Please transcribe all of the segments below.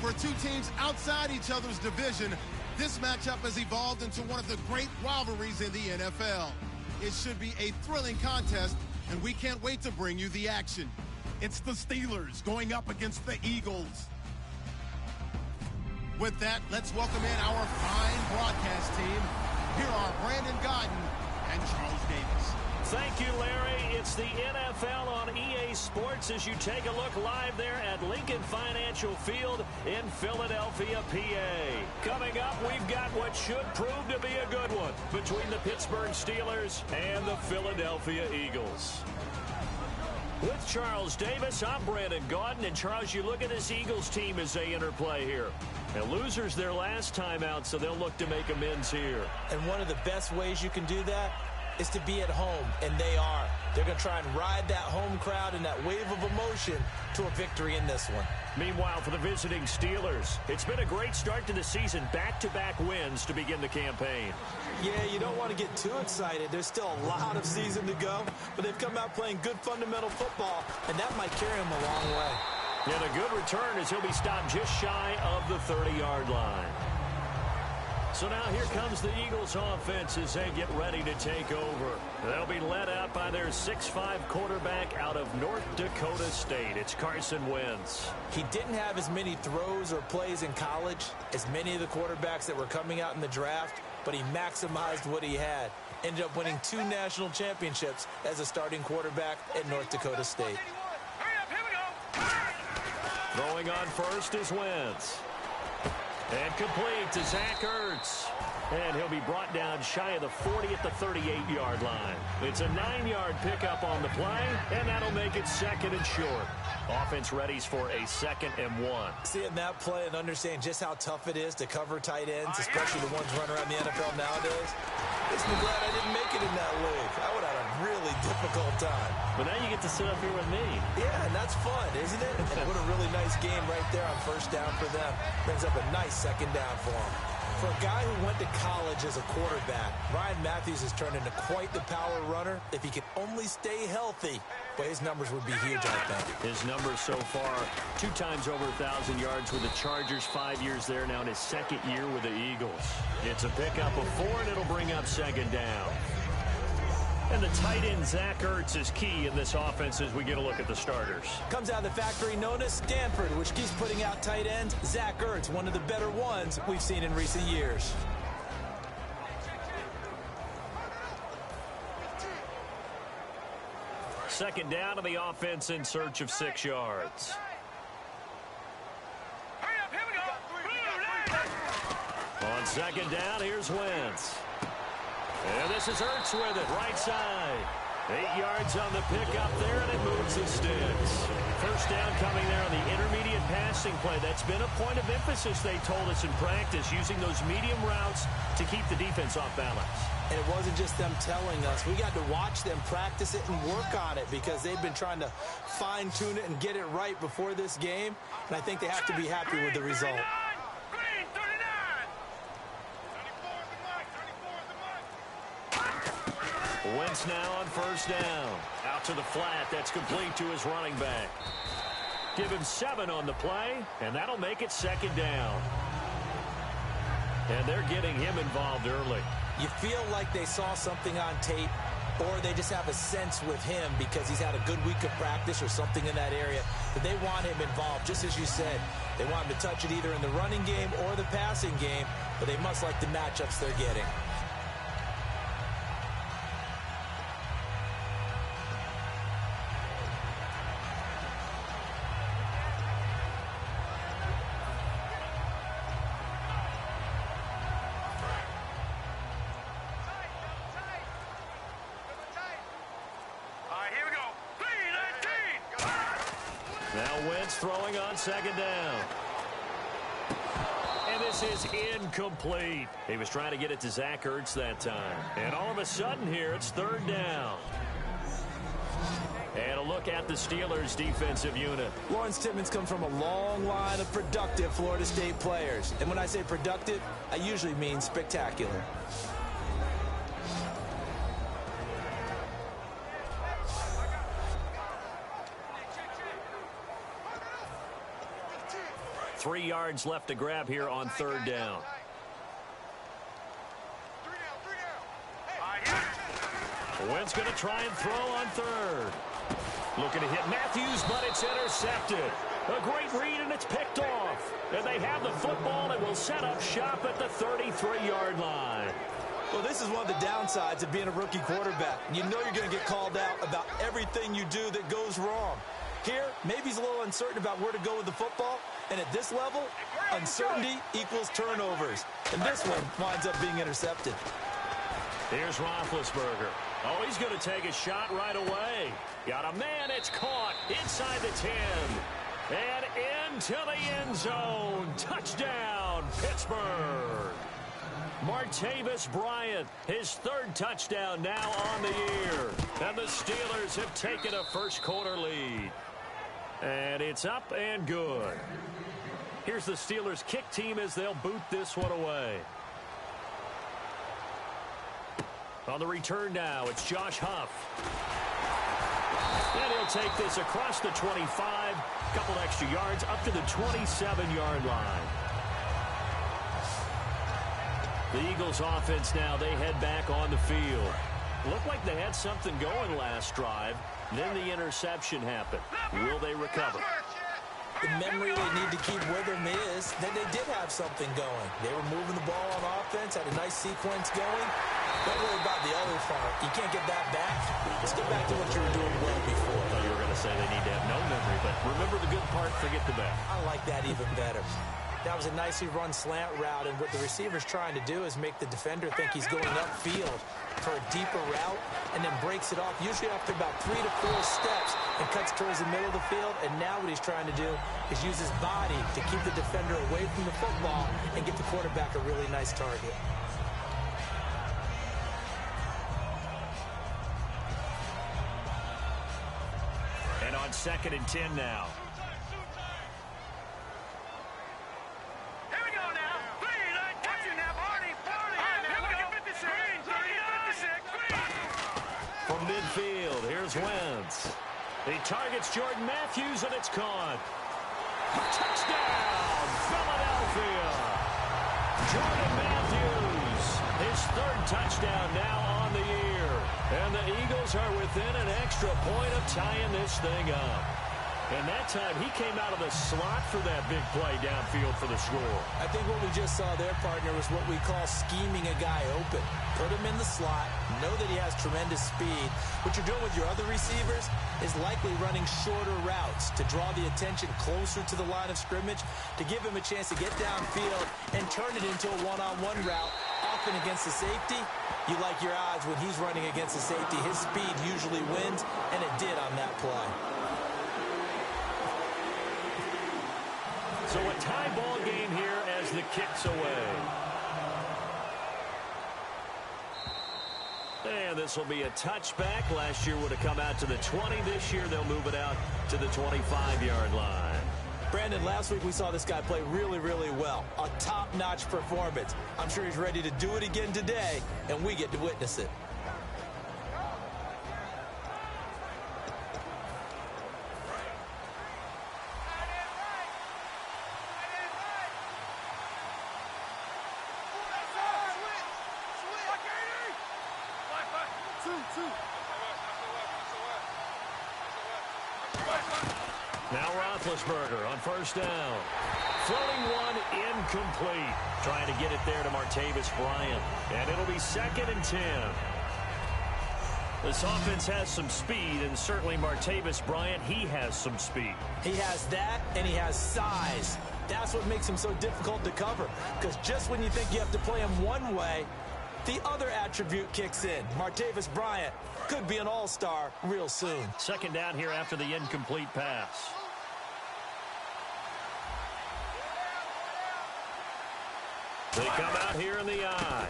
For two teams outside each other's division, this matchup has evolved into one of the great rivalries in the NFL. It should be a thrilling contest, and we can't wait to bring you the action. It's the Steelers going up against the Eagles. With that, let's welcome in our fine broadcast team. Here are Brandon Gaudin and Charles Davis. Thank you, Larry. It's the NFL on EA Sports as you take a look live there at Lincoln Financial Field in Philadelphia, PA. Coming up, we've got what should prove to be a good one between the Pittsburgh Steelers and the Philadelphia Eagles. With Charles Davis, I'm Brandon Gaudin. And Charles, you look at this Eagles team as they interplay here. And losers their last time out, so they'll look to make amends here. And one of the best ways you can do that is to be at home, and they are. They're going to try and ride that home crowd and that wave of emotion to a victory in this one. Meanwhile, for the visiting Steelers, it's been a great start to the season. Back-to-back wins to begin the campaign. Yeah, you don't want to get too excited. There's still a lot of season to go, but they've come out playing good fundamental football, and that might carry them a long way. And a good return as he'll be stopped just shy of the 30-yard line. So now here comes the Eagles offense as they get ready to take over. They'll be led out by their 6'5" quarterback out of North Dakota State. It's Carson Wentz. He didn't have as many throws or plays in college as many of the quarterbacks that were coming out in the draft, but he maximized what he had. Ended up winning 2 national championships as a starting quarterback at North Dakota State. Throwing on first is Wentz. And complete to Zach Ertz. And he'll be brought down shy of the 40 at the 38-yard line. It's a 9-yard pickup on the play, and that'll make it second and short. Offense readies for a 2nd and 1. Seeing that play and understanding just how tough it is to cover tight ends, especially the ones running around the NFL nowadays, makes me glad I didn't make it in that league. I would have had a really difficult time. But now you get to sit up here with me. Yeah, and that's fun, isn't it? And what a really nice game right there on first down for them. Brings up a nice 2nd down for them. For a guy who went to college as a quarterback, Ryan Matthews has turned into quite the power runner. If he could only stay healthy, but his numbers would be huge, I think. His numbers so far, 2 times over 1,000 yards with the Chargers, 5 years there now in his 2nd year with the Eagles. It's a pickup of 4, and it'll bring up 2nd down. And the tight end, Zach Ertz, is key in this offense as we get a look at the starters. Comes out of the factory known as Stanford, which keeps putting out tight ends. Zach Ertz, one of the better ones we've seen in recent years. Second down to the offense in search of 6 yards. On 2nd down, here's Wentz. And this is Ertz with it, right side. 8 yards on the pickup there, and it moves the sticks. First down coming there on the intermediate passing play. That's been a point of emphasis, they told us in practice, using those medium routes to keep the defense off balance. And it wasn't just them telling us. We got to watch them practice it and work on it because they've been trying to fine-tune it and get it right before this game. And I think they have to be happy with the result. Wentz now on first down. Out to the flat. That's complete to his running back. Give him 7 on the play, and that'll make it 2nd down. And they're getting him involved early. You feel like they saw something on tape, or they just have a sense with him because he's had a good week of practice or something in that area, that they want him involved. Just as you said, they want him to touch it either in the running game or the passing game, but they must like the matchups they're getting. Now Wentz throwing on 2nd down. And this is incomplete. He was trying to get it to Zach Ertz that time. And all of a sudden here, it's 3rd down. And a look at the Steelers' defensive unit. Lawrence Timmons comes from a long line of productive Florida State players. And when I say productive, I usually mean spectacular. 3 yards left to grab here on third down. Wentz going to try and throw on third. Looking to hit Matthews, but it's intercepted. A great read, and it's picked off. And they have the football and will set up shop at the 33-yard line. Well, this is one of the downsides of being a rookie quarterback. You know you're going to get called out about everything you do that goes wrong. Here, maybe he's a little uncertain about where to go with the football. And at this level, uncertainty equals turnovers. And this one winds up being intercepted. Here's Roethlisberger. Oh, he's going to take a shot right away. Got a man. It's caught inside the 10. And into the end zone. Touchdown, Pittsburgh. Martavis Bryant, his third touchdown now on the year. And the Steelers have taken a first-quarter lead. And it's up and good. Here's the Steelers kick team as they'll boot this one away. On the return now, it's Josh Huff. And he'll take this across the 25, couple extra yards up to the 27-yard line. The Eagles offense now, they head back on the field. Looked like they had something going last drive. Then the interception happened. Will they recover? The memory they need to keep with them is that they did have something going. They were moving the ball on offense, had a nice sequence going. Don't worry about the other part. You can't get that back. Let's get back to what you were doing well before. I thought you were going to say they need to have no memory, but remember the good part, forget the bad. I like that even better. That was a nicely run slant route, and what the receiver's trying to do is make the defender think he's going upfield for a deeper route, and then breaks it off, usually after about 3 to 4 steps, and cuts towards the middle of the field. And now what he's trying to do is use his body to keep the defender away from the football and get the quarterback a really nice target. And on 2nd and 10 now. From midfield, here's Wentz. He targets Jordan Matthews, and it's caught. Touchdown, Philadelphia. Jordan Matthews, his third touchdown now on the year. And the Eagles are within an extra point of tying this thing up. And that time, he came out of the slot for that big play downfield for the score. I think what we just saw there, partner, was what we call scheming a guy open. Put him in the slot, know that he has tremendous speed. What you're doing with your other receivers is likely running shorter routes to draw the attention closer to the line of scrimmage, to give him a chance to get downfield and turn it into a one-on-one route, often against the safety. You like your odds when he's running against the safety. His speed usually wins, and it did on that play. So a tie ball game here as the kick's away. And this will be a touchback. Last year would have come out to the 20. This year they'll move it out to the 25-yard line. Brandon, last week we saw this guy play really, really well. A top-notch performance. I'm sure he's ready to do it again today, and we get to witness it. Now Roethlisberger on first down. Floating one, incomplete. Trying to get it there to Martavis Bryant. And it'll be 2nd and 10. This offense has some speed, and certainly Martavis Bryant, he has some speed. He has that, and he has size. That's what makes him so difficult to cover. Because just when you think you have to play him one way, the other attribute kicks in. Martavis Bryant could be an all-star real soon. 2nd down here after the incomplete pass. They come out here in the eye.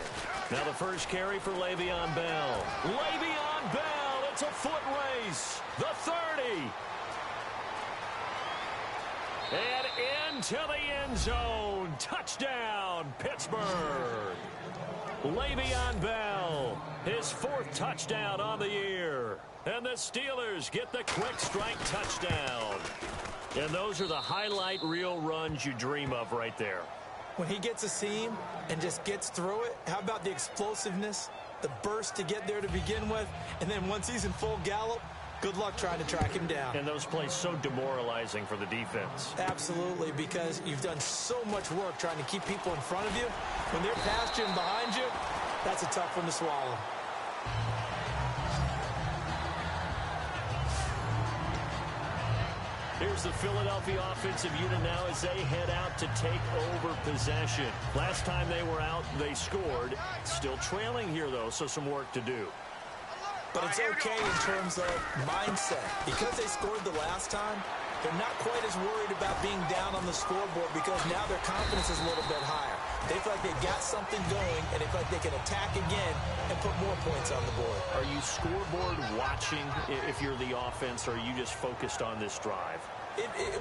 Now the first carry for Le'Veon Bell. Le'Veon Bell, it's a foot race. The 30. And into the end zone. Touchdown, Pittsburgh. Le'Veon Bell, his 4th touchdown on the year. And the Steelers get the quick strike touchdown. And those are the highlight reel runs you dream of right there. When he gets a seam and just gets through it, how about the explosiveness, the burst to get there to begin with, and then once he's in full gallop, good luck trying to track him down. And those plays so demoralizing for the defense. Absolutely, because you've done so much work trying to keep people in front of you. When they're past you and behind you, that's a tough one to swallow. Here's the Philadelphia offensive unit now as they head out to take over possession. Last time they were out, they scored. Still trailing here, though, so some work to do. But it's okay in terms of mindset. Because they scored the last time, they're not quite as worried about being down on the scoreboard because now their confidence is a little bit higher. They feel like they've got something going, and they feel like they can attack again and put more points on the board. Are you scoreboard watching if you're the offense, or are you just focused on this drive?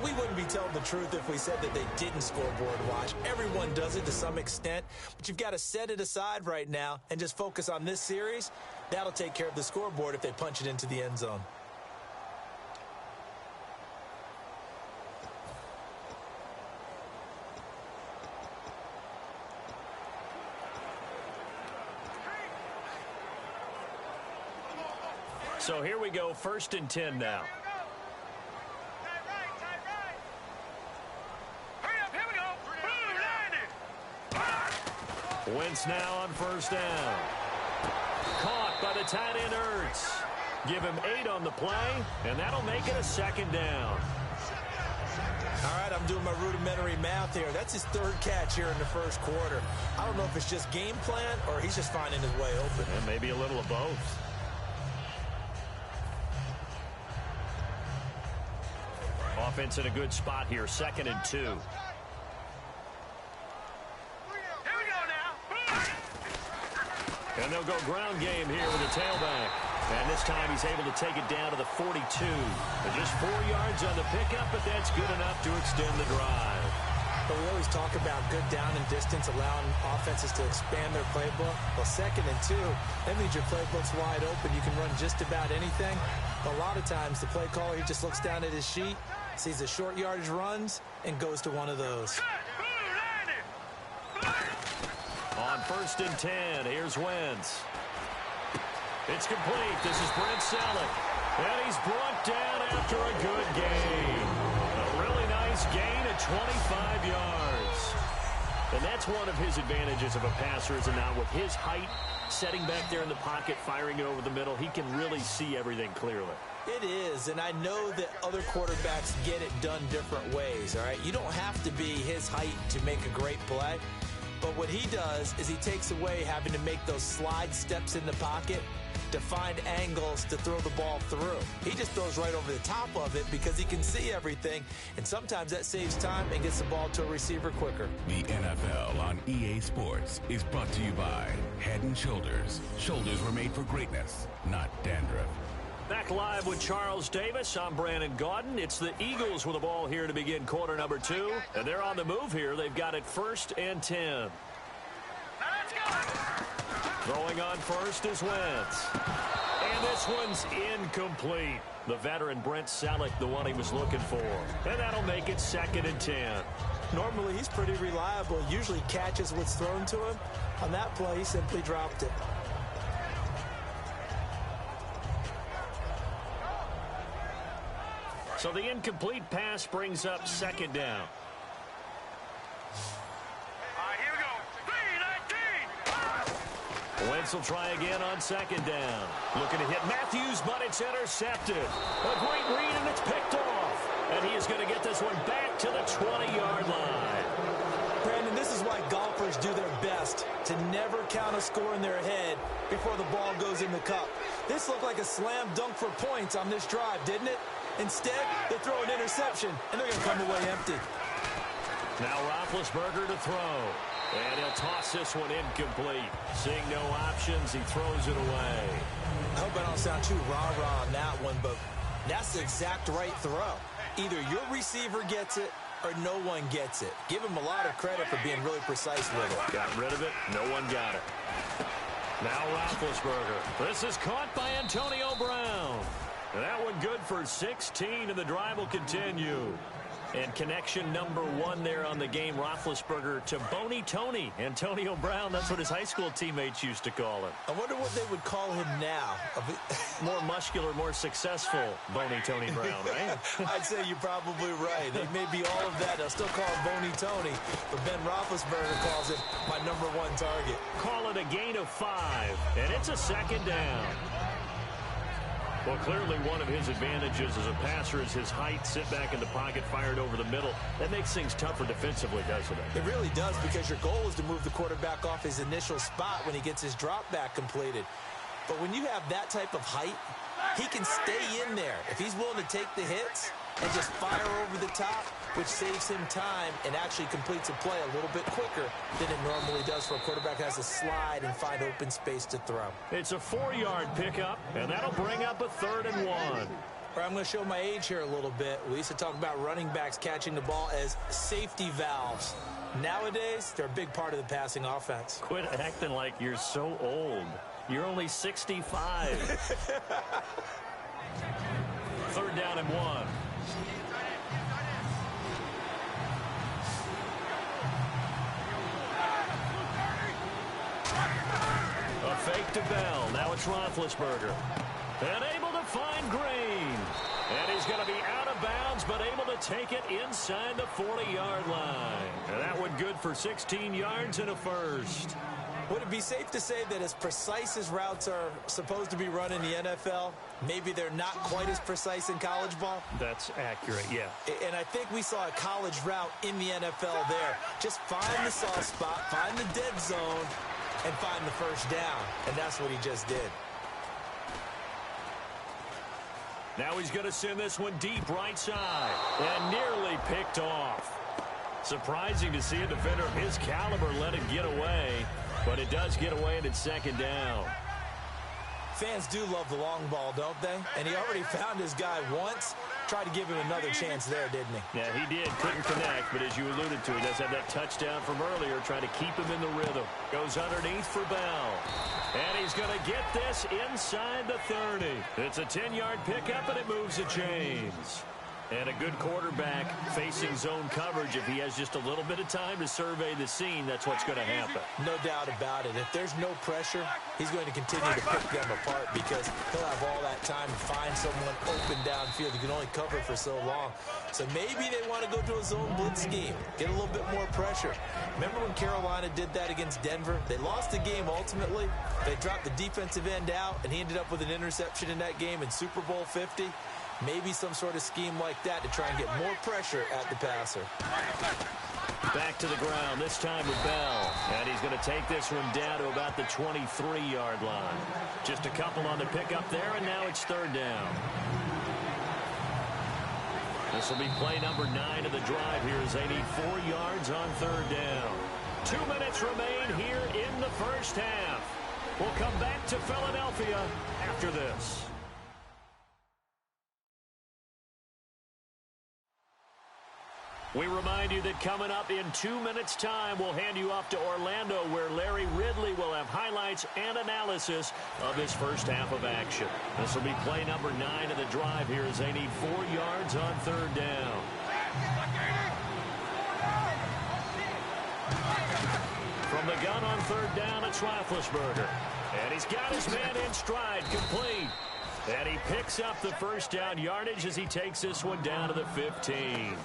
We wouldn't be telling the truth if we said that they didn't scoreboard watch. Everyone does it to some extent, but you've got to set it aside right now and just focus on this series. That'll take care of the scoreboard if they punch it into the end zone. So here we go, 1st and 10 now. Wentz now on 1st down. Caught by the tight end Ertz. Give him 8 on the play, and that'll make it a 2nd down. All right, I'm doing my rudimentary math here. That's his 3rd catch here in the 1st quarter. I don't know if it's just game plan or he's just finding his way open. And maybe a little of both. Offense in a good spot here, 2nd and 2. And they'll go ground game here with a tailback. And this time he's able to take it down to the 42. And just 4 yards on the pickup, but that's good enough to extend the drive. But we always talk about good down and distance, allowing offenses to expand their playbook. Well, 2nd and 2, that means your playbook's wide open. You can run just about anything. But a lot of times the play caller, he just looks down at his sheet, sees the short yardage runs, and goes to one of those. On 1st and 10, here's Wentz. It's complete. This is Brent Selleck. And he's brought down after a good gain. A really nice gain at 25 yards. And that's one of his advantages of a passer, is not with his height, setting back there in the pocket, firing it over the middle. He can really see everything clearly. It is, and I know that other quarterbacks get it done different ways, all right? You don't have to be his height to make a great play. But what he does is he takes away having to make those slide steps in the pocket to find angles to throw the ball through. He just throws right over the top of it because he can see everything, and sometimes that saves time and gets the ball to a receiver quicker. The NFL on EA Sports is brought to you by Head & Shoulders. Shoulders were made for greatness, not dandruff. Back live with Charles Davis. I'm Brandon Gaudin. It's the Eagles with the ball here to begin quarter number 2. And they're on the move here. They've got it 1st and 10. Now let's go. Throwing on 1st is Wentz. And this one's incomplete. The veteran Brent Selleck, the one he was looking for. And that'll make it 2nd and 10. Normally he's pretty reliable. Usually catches what's thrown to him. On that play, he simply dropped it. So the incomplete pass brings up 2nd down. Here we go. Wentz will try again on 2nd down. Looking to hit Matthews, but it's intercepted. A great read, and it's picked off. And he is going to get this one back to the 20-yard line. Brandon, this is why golfers do their best to never count a score in their head before the ball goes in the cup. This looked like a slam dunk for points on this drive, didn't it? Instead, they throw an interception, and they're going to come away empty. Now Roethlisberger to throw. And he'll toss this one incomplete. Seeing no options, he throws it away. I hope I don't sound too rah-rah on that one, but that's the exact right throw. Either your receiver gets it or no one gets it. Give him a lot of credit for being really precise with it. Got rid of it. No one got it. Now Roethlisberger. This is caught by Antonio Brown. That one good for 16, and the drive will continue. And connection number 1 there on the game, Roethlisberger to Boney Tony. Antonio Brown, that's what his high school teammates used to call him. I wonder what they would call him now. More muscular, more successful Boney Tony Brown, right? I'd say you're probably right. They may be all of that. They'll still call him Boney Tony, but Ben Roethlisberger calls it my number 1 target. Call it a gain of 5, and it's a second down. Well, clearly one of his advantages as a passer is his height, sit back in the pocket, fired over the middle. That makes things tougher defensively, doesn't it? It really does, because your goal is to move the quarterback off his initial spot when he gets his drop back completed. But when you have that type of height, he can stay in there. If he's willing to take the hits and just fire over the top, which saves him time and actually completes a play a little bit quicker than it normally does for a quarterback who has to slide and find open space to throw. It's a 4-yard pickup, and that'll bring up a 3rd and 1. I'm going to show my age here a little bit. We used to talk about running backs catching the ball as safety valves. Nowadays, they're a big part of the passing offense. Quit acting like you're so old. You're only 65. 3rd down and 1. A fake to Bell. Now it's Roethlisberger. And able to find Green. And he's going to be out of bounds, but able to take it inside the 40-yard line. And that one good for 16 yards and a first. Would it be safe to say that as precise as routes are supposed to be run in the NFL, maybe they're not quite as precise in college ball? That's accurate, yeah. And I think we saw a college route in the NFL there. Just find the soft spot, find the dead zone, and find the first down. And that's what he just did. Now he's going to send this one deep right side. And nearly picked off. Surprising to see a defender of his caliber let it get away. But it does get away, and it's 2nd down. Fans do love the long ball, don't they? And he already found his guy once. Tried to give him another chance there, didn't he? Yeah, he did. Couldn't connect, but as you alluded to, he does have that touchdown from earlier, trying to keep him in the rhythm. Goes underneath for Bell. And he's going to get this inside the 30. It's a 10-yard pickup, and it moves the chains. And a good quarterback facing zone coverage. If he has just a little bit of time to survey the scene, that's what's going to happen. No doubt about it. If there's no pressure, he's going to continue to pick them apart because he'll have all that time to find someone open downfield. You can only cover for so long. So maybe they want to go to a zone blitz scheme, get a little bit more pressure. Remember when Carolina did that against Denver? They lost the game ultimately. They dropped the defensive end out, and he ended up with an interception in that game in Super Bowl 50. Maybe some sort of scheme like that to try and get more pressure at the passer. Back to the ground, this time with Bell. And he's going to take this one down to about the 23-yard line. Just a couple on the pickup there, and now it's 3rd down. This will be play number 9 of the drive here as they need 4 yards on 3rd down. 2 minutes remain here in the first half. We'll come back to Philadelphia after this. We remind you that coming up in 2 minutes' time, we'll hand you off to Orlando, where Larry Ridley will have highlights and analysis of this first half of action. This will be play number 9 of the drive here as they need 4 yards on 3rd down. From the gun on 3rd down, it's Roethlisberger. And he's got his man in stride, complete. And he picks up the first down yardage as he takes this one down to the 15.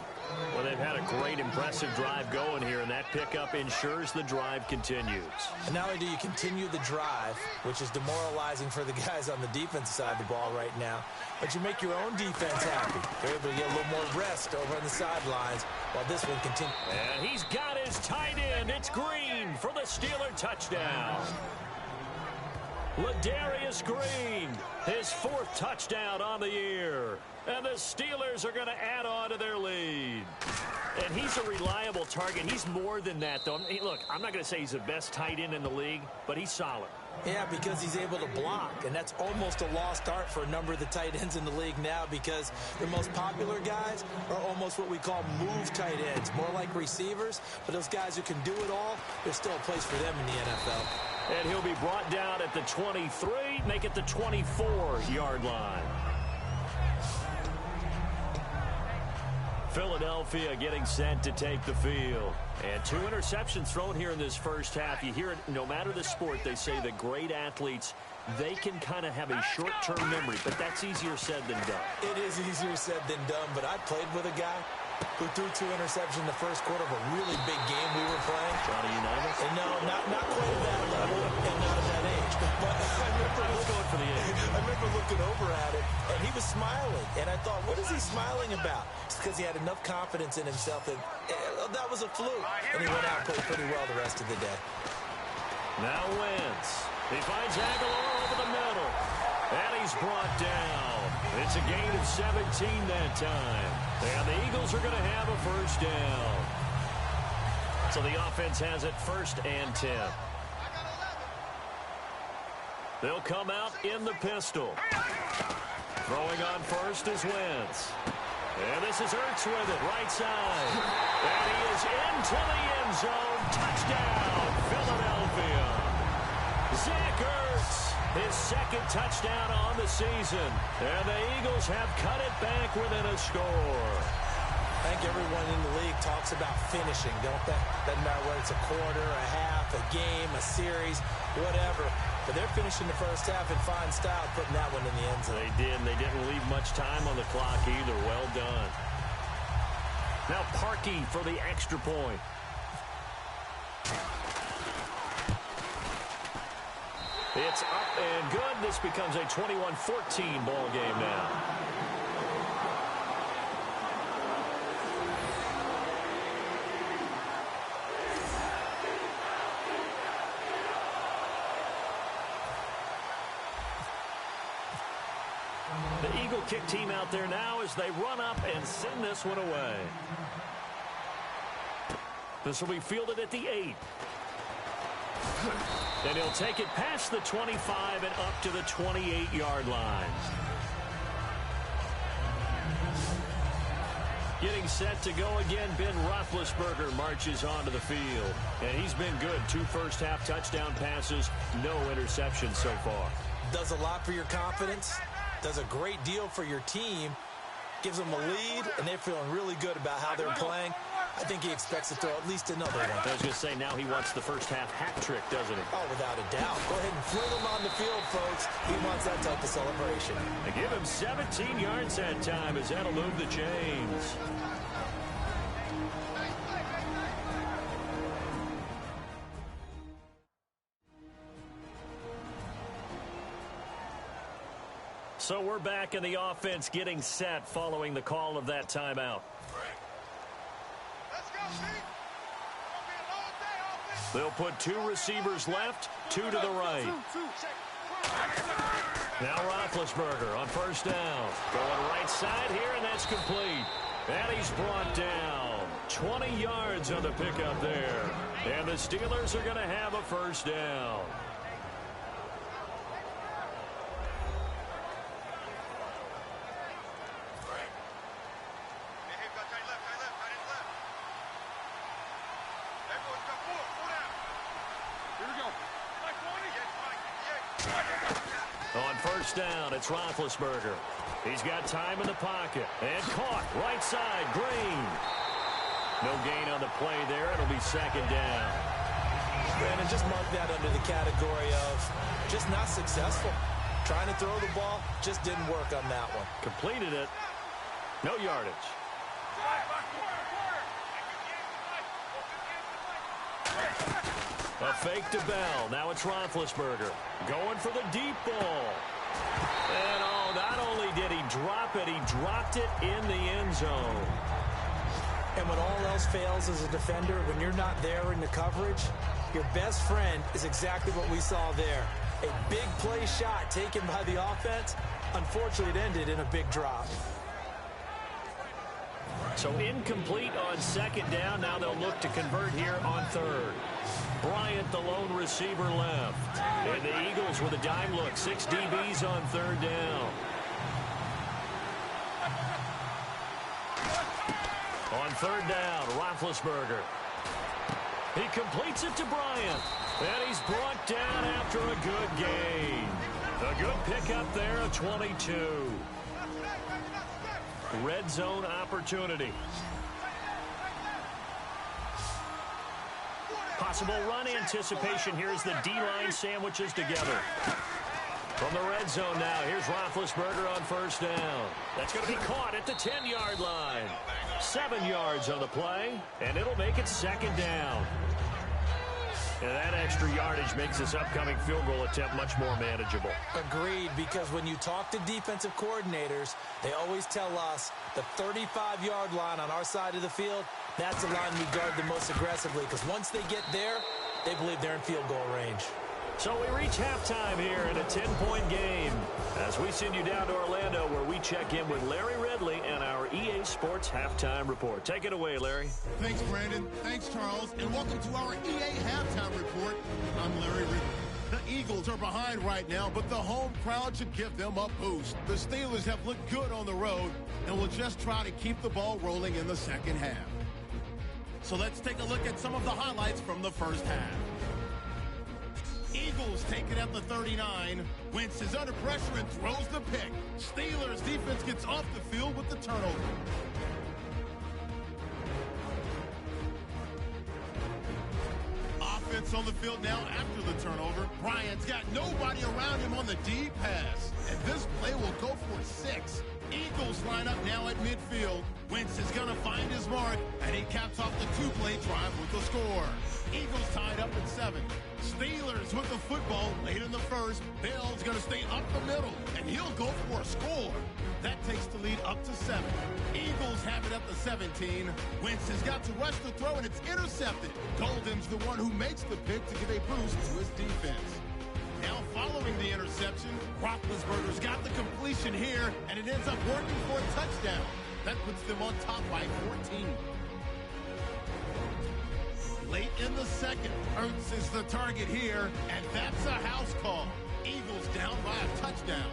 Well, they've had a great, impressive drive going here, and that pickup ensures the drive continues. And not only do you continue the drive, which is demoralizing for the guys on the defense side of the ball right now, but you make your own defense happy. They're able to get a little more rest over on the sidelines while this one continues. And he's got his tight end. It's Green for the Steeler touchdown. Ladarius Green, his 4th touchdown on the year. And the Steelers are going to add on to their lead. And he's a reliable target. He's more than that, though. Hey, look, I'm not going to say he's the best tight end in the league, but he's solid. Yeah, because he's able to block, and that's almost a lost art for a number of the tight ends in the league now because the most popular guys are almost what we call move tight ends, more like receivers. But those guys who can do it all, there's still a place for them in the NFL. And he'll be brought down at the 23, make it the 24-yard line. Philadelphia getting set to take the field. And 2 interceptions thrown here in this first half. You hear it, no matter the sport, they say the great athletes, they can kind of have a short-term memory, but that's easier said than done. It is easier said than done, but I played with a guy who threw 2 interceptions in the first quarter of a really big game we were playing. Johnny Unitas? And no, not quite at that level and not at that age. But I was going for the age. I remember looking over at it, and he was smiling. And I thought, what is he smiling about? It's because he had enough confidence in himself that that was a fluke. And he went out and played pretty well the rest of the day. Now Wentz. He finds Aguilar over the middle. And he's brought down. It's a gain of 17 that time. And the Eagles are going to have a first down. So the offense has it 1st and 10. They'll come out in the pistol. Throwing on first is Wentz. And this is Ertz with it, right side. And he is into the end zone. Touchdown, Philadelphia. Zach Ertz, his 2nd touchdown on the season. And the Eagles have cut it back within a score. I think everyone in the league talks about finishing, don't they? Doesn't matter whether it's a quarter, a half, a game, a series, whatever. But they're finishing the first half in fine style, putting that one in the end zone. They did, and they didn't leave much time on the clock either. Well done. Now Parkey for the extra point. It's up and good. This becomes a 21-14 ball game now. The Eagle kick team out there now as they run up and send this one away. This will be fielded at the 8. And he'll take it past the 25 and up to the 28-yard line. Getting set to go again, Ben Roethlisberger marches onto the field. And he's been good. 2 first-half touchdown passes, no interceptions so far. Does a lot for your confidence. Does a great deal for your team. Gives them a lead, and they're feeling really good about how they're playing. I think he expects to throw at least another one. I was going to say, now he wants the first-half hat trick, doesn't he? Oh, without a doubt. Go ahead and fling him on the field, folks. He wants that type of celebration. They give him 17 yards that time as that'll move the chains. So we're back in the offense getting set following the call of that timeout. They'll put 2 receivers left, 2 to the right. Now Roethlisberger on first down. Going right side here, and that's complete. And he's brought down. 20 yards on the pickup there. And the Steelers are going to have a first down. On first down, it's Roethlisberger. He's got time in the pocket. And caught right side, Green. No gain on the play there. It'll be 2nd down. Brandon, just mark that under the category of just not successful. Trying to throw the ball, just didn't work on that one. Completed it. No yardage. A fake to Bell. Now it's Roethlisberger. Going for the deep ball. And oh, not only did he drop it, he dropped it in the end zone. And when all else fails as a defender, when you're not there in the coverage, your best friend is exactly what we saw there. A big play shot taken by the offense. Unfortunately, it ended in a big drop. So incomplete on 2nd down. Now they'll look to convert here on 3rd. Bryant, the lone receiver, left. And the Eagles with a dime look. 6 DBs on 3rd down. On 3rd down, Roethlisberger. He completes it to Bryant. And he's brought down after a good gain. A good pickup there, a 22. Red zone opportunity. Possible run anticipation here as the D-line sandwiches together. From the red zone now, here's Roethlisberger on first down. That's going to be caught at the 10-yard line. 7 yards on the play, and it'll make it second down. And that extra yardage makes this upcoming field goal attempt much more manageable. Agreed, because when you talk to defensive coordinators, they always tell us the 35-yard line on our side of the field, that's the line we guard the most aggressively, because once they get there, they believe they're in field goal range. So we reach halftime here in a 10-point game as we send you down to Orlando where we check in with Larry Ridley and our EA Sports Halftime Report. Take it away, Larry. Thanks, Brandon. Thanks, Charles. And welcome to our EA Halftime Report. I'm Larry Ridley. The Eagles are behind right now, but the home crowd should give them a boost. The Steelers have looked good on the road and will just try to keep the ball rolling in the second half. So let's take a look at some of the highlights from the first half. Eagles take it at the 39. Wentz is under pressure and throws the pick. Steelers defense gets off the field with the turnover. Offense on the field now after the turnover. Bryant's got nobody around him on the deep pass. And this play will go for 6. Eagles line up now at midfield. Wentz is going to find his mark, and he caps off the 2-play drive with a score. Eagles tied up at 7. Steelers with the football late in the first. Bell's going to stay up the middle, and he'll go for a score. That takes the lead up to 7. Eagles have it at the 17. Wentz has got to rush the throw, and it's intercepted. Golden's the one who makes the pick to give a boost to his defense. Now following the interception, Roethlisberger's got the completion here, and it ends up working for a touchdown. That puts them on top by 14. Late in the second, Ertz is the target here, and that's a house call. Eagles down by a touchdown.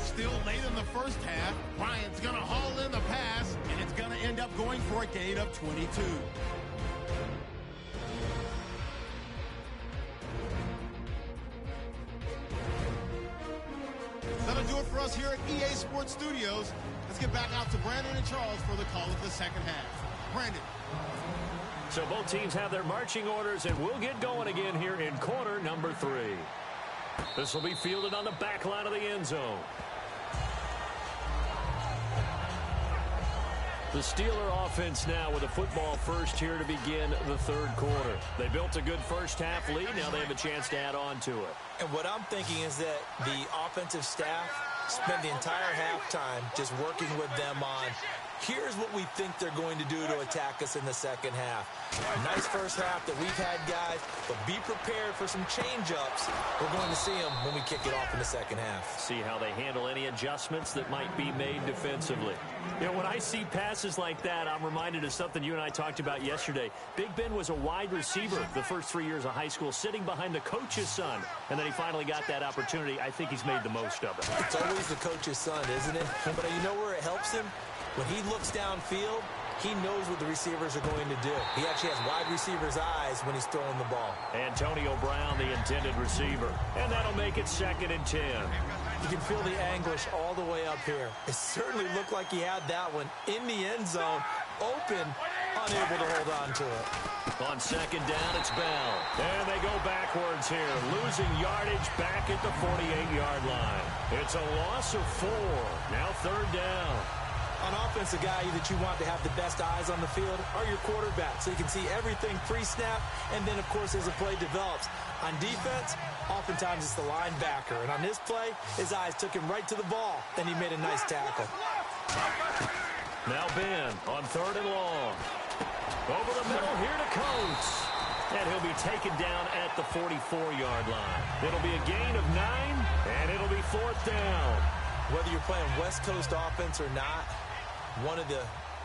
Still late in the first half, Bryant's going to haul in the pass, and it's going to end up going for a gain of 22. That'll do it for us here at EA Sports Studios. Let's get back out to Brandon and Charles for the call of the second half. Brandon. So both teams have their marching orders, and we'll get going again here in quarter number 3. This will be fielded on the back line of the end zone. The Steeler offense now with a football first here to begin the third quarter. They built a good first half lead. Now they have a chance to add on to it. And what I'm thinking is that the offensive staff spent the entire halftime just working with them on, here's what we think they're going to do to attack us in the second half. Nice first half that we've had, guys, but be prepared for some change-ups. We're going to see them when we kick it off in the second half. See how they handle any adjustments that might be made defensively. You know, when I see passes like that, I'm reminded of something you and I talked about yesterday. Big Ben was a wide receiver the first 3 years of high school, sitting behind the coach's son, and then he finally got that opportunity. I think he's made the most of it. It's always the coach's son, isn't it? But you know where it helps him? When he looks downfield, he knows what the receivers are going to do. He actually has wide receivers' eyes when he's throwing the ball. Antonio Brown, the intended receiver. And that'll make it 2nd and 10. You can feel the anguish all the way up here. It certainly looked like he had that one in the end zone, open, unable to hold on to it. On 2nd down, it's Bell. And they go backwards here, losing yardage back at the 48-yard line. It's a loss of 4. Now 3rd down. On offense, the guy that you want to have the best eyes on the field are your quarterbacks, so you can see everything pre-snap, and then, of course, as the play develops. On defense, oftentimes it's the linebacker, and on this play, his eyes took him right to the ball, then he made a nice tackle. Now Ben on 3rd and long. Over the middle here to Coates. And he'll be taken down at the 44-yard line. It'll be a gain of 9, and it'll be 4th down. Whether you're playing West Coast offense or not, one of the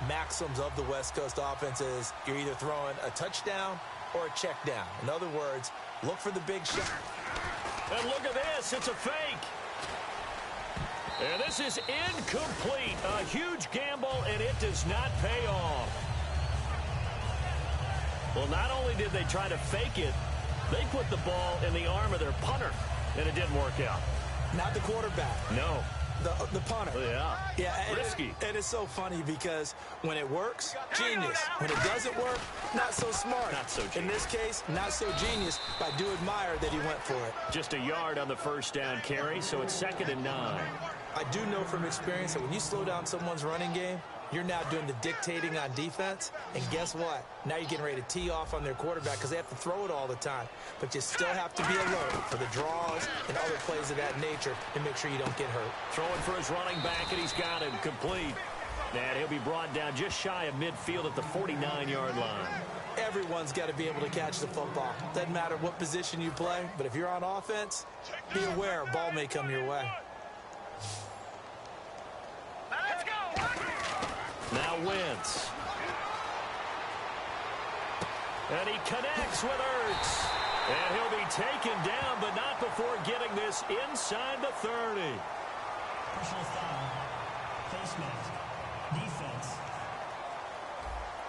maxims of the West Coast offense is you're either throwing a touchdown or a check down. In other words, look for the big shot. And look at this. It's a fake. And this is incomplete. A huge gamble, and it does not pay off. Well, not only did they try to fake it, they put the ball in the arm of their punter, and it didn't work out. Not the quarterback. No. The punter. Yeah, risky. And it's so funny because when it works, genius. When it doesn't work, not so smart. Not so genius. In this case, not so genius, but I do admire that he went for it. Just a yard on the first down carry, so it's 2nd and 9. I do know from experience that when you slow down someone's running game, you're now doing the dictating on defense, and guess what? Now you're getting ready to tee off on their quarterback because they have to throw it all the time. But you still have to be alert for the draws and other plays of that nature and make sure you don't get hurt. Throwing for his running back, and he's got it complete. And he'll be brought down just shy of midfield at the 49-yard line. Everyone's got to be able to catch the football. Doesn't matter what position you play, but if you're on offense, be aware a ball may come your way. Now Wentz. And he connects with Ertz. And he'll be taken down, but not before getting this inside the 30. Personal foul. Face mask. Defense.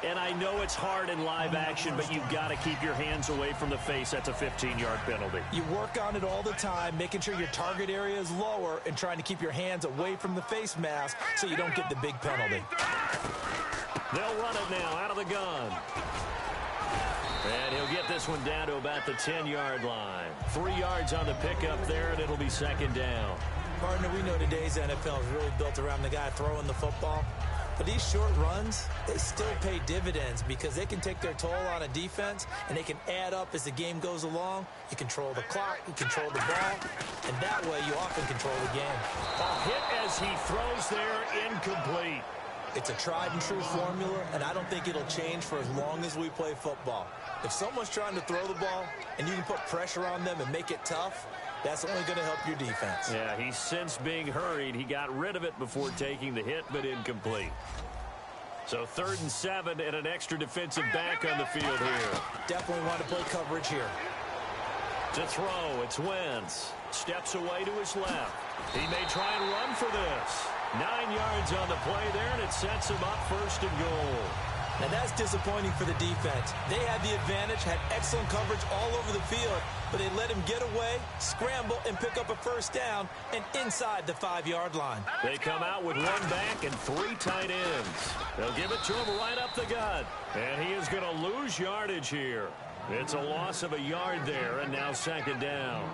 And I know it's hard in live action, but you've got to keep your hands away from the face. That's a 15-yard penalty. You work on it all the time, making sure your target area is lower and trying to keep your hands away from the face mask so you don't get the big penalty. They'll run it now out of the gun. And he'll get this one down to about the 10-yard line. 3 yards on the pickup there, and it'll be 2nd down. Partner, we know today's NFL is really built around the guy throwing the football. But these short runs, they still pay dividends because they can take their toll on a defense and they can add up as the game goes along. You control the clock, you control the ball, and that way you often control the game. A hit as he throws there, incomplete. It's a tried and true formula, and I don't think it'll change for as long as we play football. If someone's trying to throw the ball and you can put pressure on them and make it tough, that's only going to help your defense. Yeah, he's since being hurried. He got rid of it before taking the hit, but incomplete. So 3rd and 7 and an extra defensive back on the field here. Definitely want to play coverage here. To throw, it's Wentz. Steps away to his left. He may try and run for this. 9 yards on the play there, and it sets him up 1st and goal. Now that's disappointing for the defense. They had the advantage, had excellent coverage all over the field, but they let him get away, scramble, and pick up a 1st down, and inside the 5-yard line. They come out with 1 back and 3 tight ends. They'll give it to him right up the gut. And he is going to lose yardage here. It's a loss of a yard there, and now 2nd down.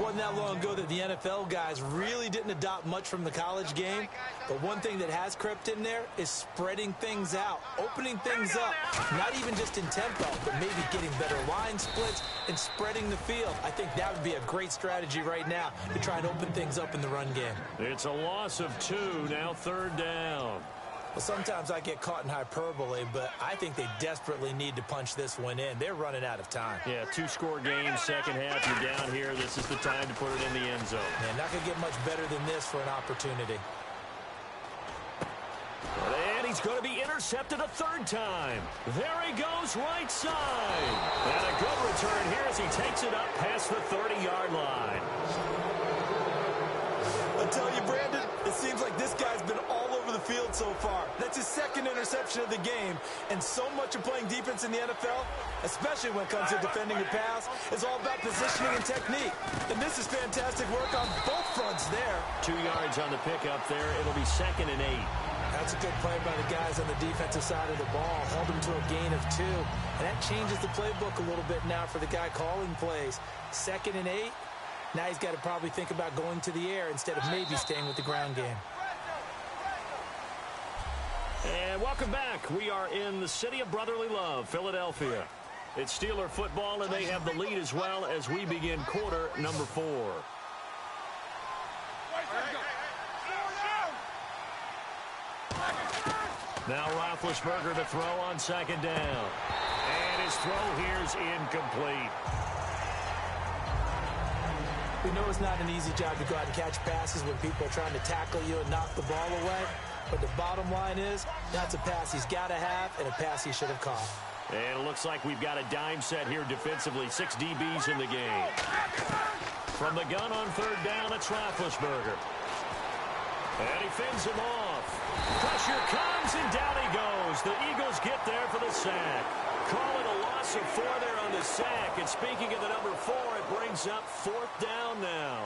Wasn't that long ago that the NFL guys really didn't adopt much from the college game. But one thing that has crept in there is spreading things out, opening things up, not even just in tempo, but maybe getting better line splits and spreading the field. I think that would be a great strategy right now to try and open things up in the run game. It's a loss of 2, now 3rd down. Well, sometimes I get caught in hyperbole, but I think they desperately need to punch this one in. They're running out of time. Yeah, 2-score game, second half, you're down here. This is the time to put it in the end zone. Man, not going to get much better than this for an opportunity. And he's going to be intercepted a 3rd time. There he goes, right side. And a good return here as he takes it up past the 30-yard line. I'll tell you, Brandon, it seems like this guy's been all over the field so far. That's his 2nd interception of the game. And so much of playing defense in the NFL, especially when it comes to defending the pass, is all about positioning and technique. And this is fantastic work on both fronts there. 2 yards on the pickup there. It'll be 2nd and 8. That's a good play by the guys on the defensive side of the ball. Held them to a gain of 2. And that changes the playbook a little bit now for the guy calling plays. 2nd and 8. Now he's got to probably think about going to the air instead of maybe staying with the ground game. And welcome back. We are in the city of brotherly love, Philadelphia. It's Steeler football, and they have the lead as well as we begin quarter number 4. Now Roethlisberger to throw on 2nd down. And his throw here is incomplete. We know it's not an easy job to go out and catch passes when people are trying to tackle you and knock the ball away. But the bottom line is, that's a pass he's got to have and a pass he should have caught. And it looks like we've got a dime set here defensively. 6 DBs in the game. From the gun on 3rd down, it's Roethlisberger. And he fends him off. Pressure comes, and down he goes. The Eagles get there for the sack. Call it a loss of 4 there on the sack. And speaking of the number 4, it brings up 4th down now.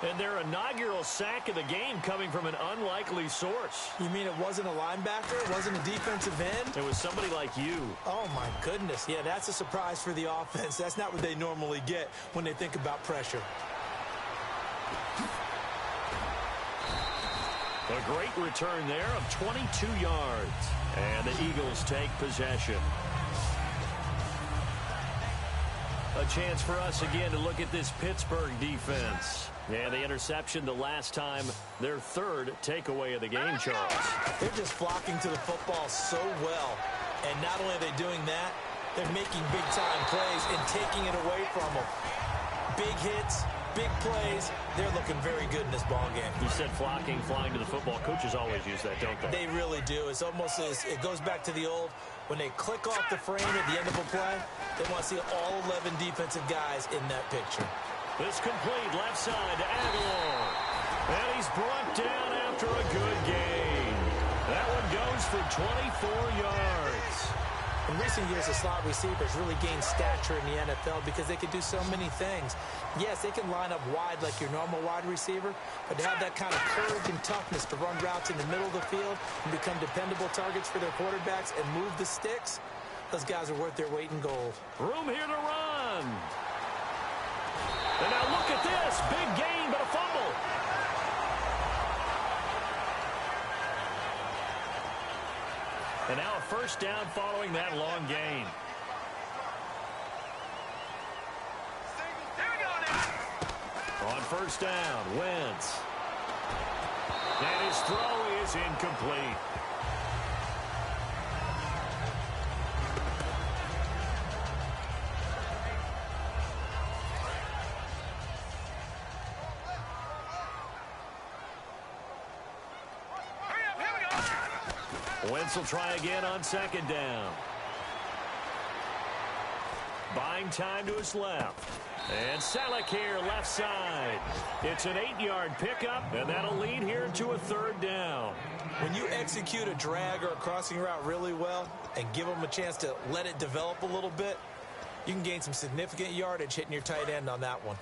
And their inaugural sack of the game coming from an unlikely source. You mean it wasn't a linebacker? It wasn't a defensive end? It was somebody like you. Oh, my goodness. Yeah, that's a surprise for the offense. That's not what they normally get when they think about pressure. A great return there of 22 yards. And the Eagles take possession. A chance for us again to look at this Pittsburgh defense. And the interception the last time, their third takeaway of the game, Charles. They're just flocking to the football so well. And not only are they doing that, they're making big-time plays and taking it away from them. Big hits, big plays. They're looking very good in this ball game. You said flocking, flying to the football. Coaches always use that, don't they? They really do. It's almost as it goes back to the old, when they click off the frame at the end of a play, they want to see all 11 defensive guys in that picture. This complete left side to Aguilar. And he's brought down after a good gain. That one goes for 24 yards. In recent years, the slot receivers really gained stature in the NFL because they can do so many things. Yes, they can line up wide like your normal wide receiver, but to have that kind of courage and toughness to run routes in the middle of the field and become dependable targets for their quarterbacks and move the sticks, those guys are worth their weight in gold. Room here to run. And now look at this. Big gain, but a fumble. And now a first down following that long gain. On first down, Wentz. And his throw is incomplete. Wentz will try again on second down. Buying time to his left. And Selleck here, left side. It's an 8-yard pickup, and that'll lead here to a third down. When you execute a drag or a crossing route really well and give them a chance to let it develop a little bit, you can gain some significant yardage hitting your tight end on that one.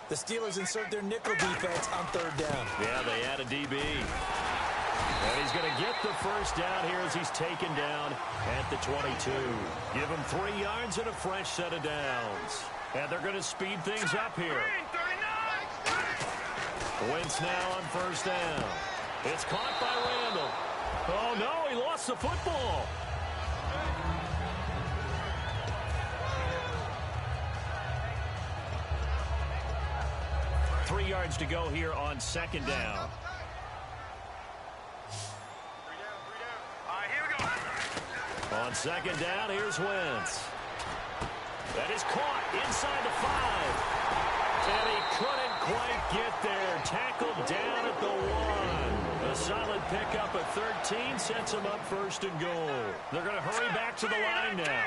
The Steelers insert their nickel defense on third down. Yeah, they add a DB. And he's going to get the first down here as he's taken down at the 22. Give him 3 yards and a fresh set of downs. And they're going to speed things up here. Wentz now on first down. It's caught by Randall. Oh, no, he lost the football. Three yards to go here on second down. On second down, here's Wentz. That is caught inside the 5. And he couldn't quite get there. Tackled down at the 1. A solid pickup at 13 sets him up first and goal. They're going to hurry back to the line now.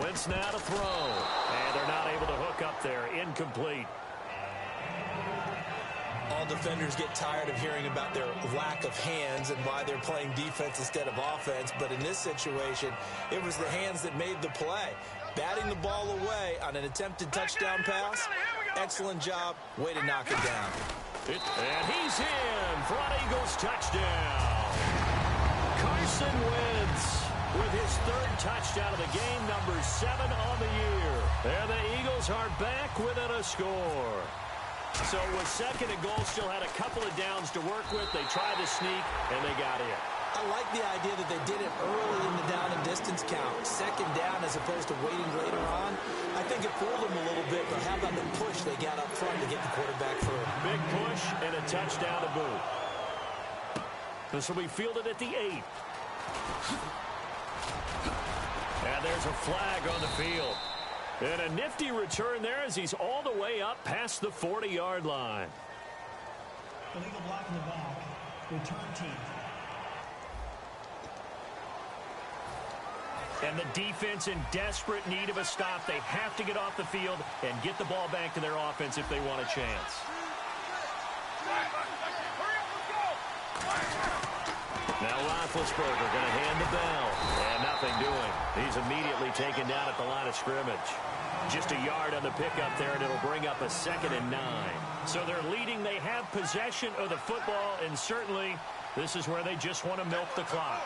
Wentz now to throw. And they're not able to hook up there. Incomplete. All defenders get tired of hearing about their lack of hands and why they're playing defense instead of offense. But in this situation, it was the hands that made the play. Batting the ball away on an attempted touchdown pass. Excellent job. Way to knock it down. And he's in for an Eagles touchdown. Carson Wentz with his third touchdown of the game, number 7 on the year. And the Eagles are back within a score. So with second and goal, still had a couple of downs to work with. They tried to sneak, and they got in. I like the idea that they did it early in the down and distance count. Second down as opposed to waiting later on. I think it fooled them a little bit, but how about the push they got up front to get the quarterback through? Big push and a touchdown to boot. This will be fielded at the 8. And there's a flag on the field. And a nifty return there as he's all the way up past the 40-yard line. Illegal block in the back. Return team. And the defense in desperate need of a stop. They have to get off the field and get the ball back to their offense if they want a chance. Now Roethlisberger going to hand the bell. And nothing doing. He's immediately taken down at the line of scrimmage. Just a yard on the pickup there, and it'll bring up a 2nd and 9. So they're leading. They have possession of the football, and certainly this is where they just want to milk the clock.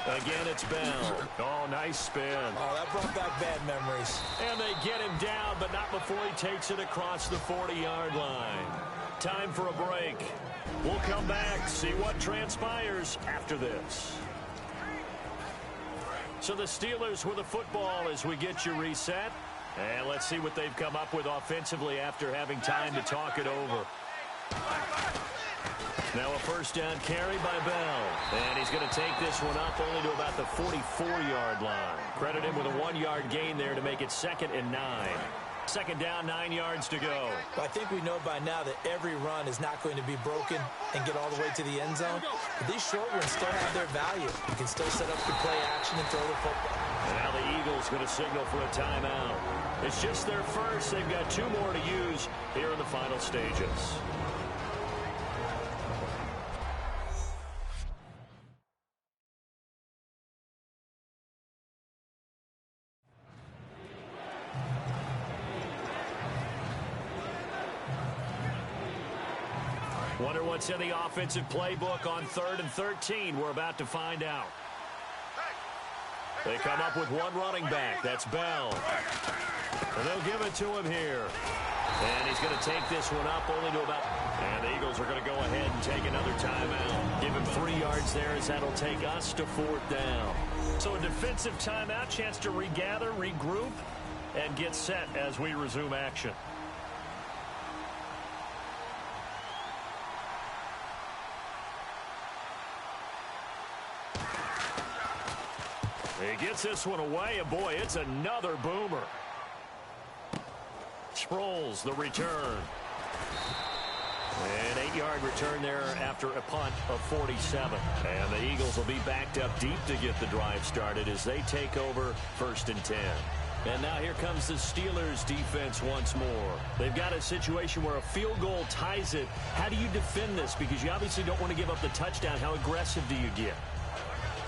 Again, it's Bell. Oh, nice spin. Oh, that brought back bad memories. And they get him down, but not before he takes it across the 40-yard line. Time for a break. We'll come back, see what transpires after this. So the Steelers with the football as we get you reset. And let's see what they've come up with offensively after having time to talk it over. Now a first down carry by Bell. And he's going to take this one up only to about the 44-yard line. Credit him with a 1-yard gain there to make it 2nd and 9. 2nd down, 9 yards to go. I think we know by now that every run is not going to be broken and get all the way to the end zone. But these short runs still have their value. You can still set up the play action and throw the football. And now the Eagles going to signal for a timeout. It's just their first. They've got 2 more to use here in the final stages. Wonder what's in the offensive playbook on 3rd and 13. We're about to find out. They come up with one running back. That's Bell. And they'll give it to him here. And he's going to take this one up only to about... And the Eagles are going to go ahead and take another timeout. Give him 3 yards there as that'll take us to 4th down. So a defensive timeout, chance to regather, regroup, and get set as we resume action. He gets this one away, and boy, it's another boomer. Sproles, the return. An 8-yard return there after a punt of 47. And the Eagles will be backed up deep to get the drive started as they take over 1st and 10. And now here comes the Steelers defense once more. They've got a situation where a field goal ties it. How do you defend this? Because you obviously don't want to give up the touchdown. How aggressive do you get?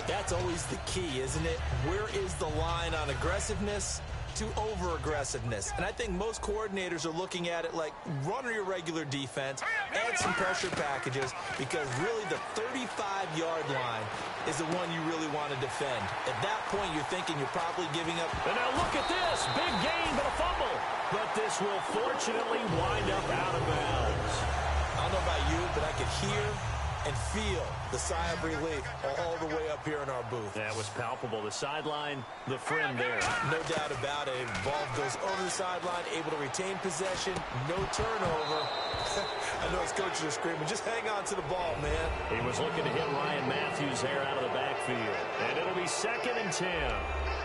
That's always the key, isn't it? Where is the line on aggressiveness to over-aggressiveness? And I think most coordinators are looking at it like run your regular defense, add some pressure packages, because really the 35-yard line is the one you really want to defend. At that point, you're thinking you're probably giving up. And now look at this. Big gain, but a fumble. But this will fortunately wind up out of bounds. I don't know about you, but I could hear and feel the sigh of relief all the way up here in our booth. That was palpable. The sideline, the friend there. No doubt about it. Ball goes over the sideline, able to retain possession, no turnover. I know his coaches are screaming, just hang on to the ball, man. He was looking to hit Ryan Matthews there out of the backfield. And it'll be 2nd and 10.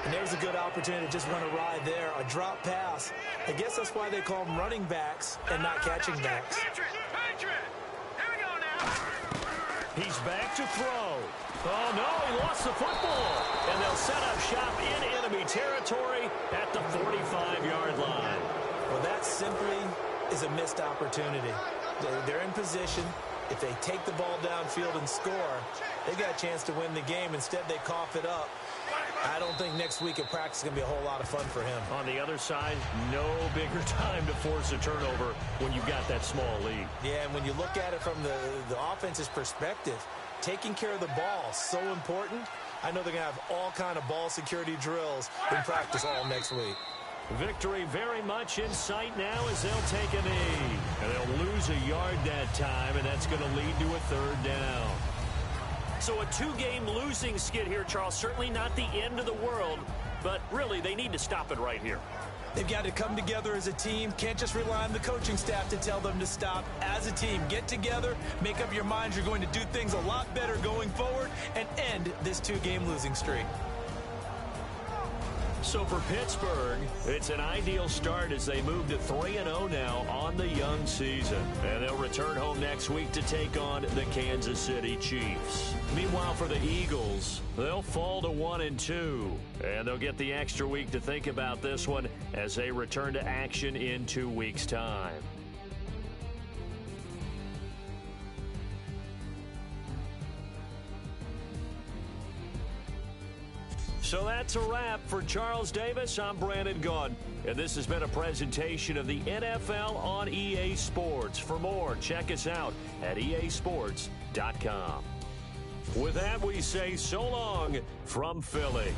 And there's a good opportunity to just run a ride there, a drop pass. I guess that's why they call them running backs and not catching backs. Patriot! Here we go now! He's back to throw. Oh, no, he lost the football. And they'll set up shop in enemy territory at the 45-yard line. Well, that simply is a missed opportunity. They're in position. If they take the ball downfield and score, they got a chance to win the game. Instead, they cough it up. I don't think next week at practice is going to be a whole lot of fun for him. On the other side, no bigger time to force a turnover when you've got that small lead. Yeah, and when you look at it from the offense's perspective, taking care of the ball is so important. I know they're going to have all kind of ball security drills in practice all next week. Victory very much in sight now as they'll take a knee. And they'll lose a yard that time, and that's going to lead to a 3rd down. So a 2-game losing skid here, Charles. Certainly not the end of the world, but really they need to stop it right here. They've got to come together as a team. Can't just rely on the coaching staff to tell them to stop. As a team, get together, make up your minds you're going to do things a lot better going forward, and end this 2-game losing streak. So for Pittsburgh, it's an ideal start as they move to 3-0 now on the young season. And they'll return home next week to take on the Kansas City Chiefs. Meanwhile, for the Eagles, they'll fall to 1-2. And they'll get the extra week to think about this one as they return to action in 2 weeks' time. So that's a wrap. For Charles Davis, I'm Brandon Gaudin, and this has been a presentation of the NFL on EA Sports. For more, check us out at easports.com. With that, we say so long from Philly.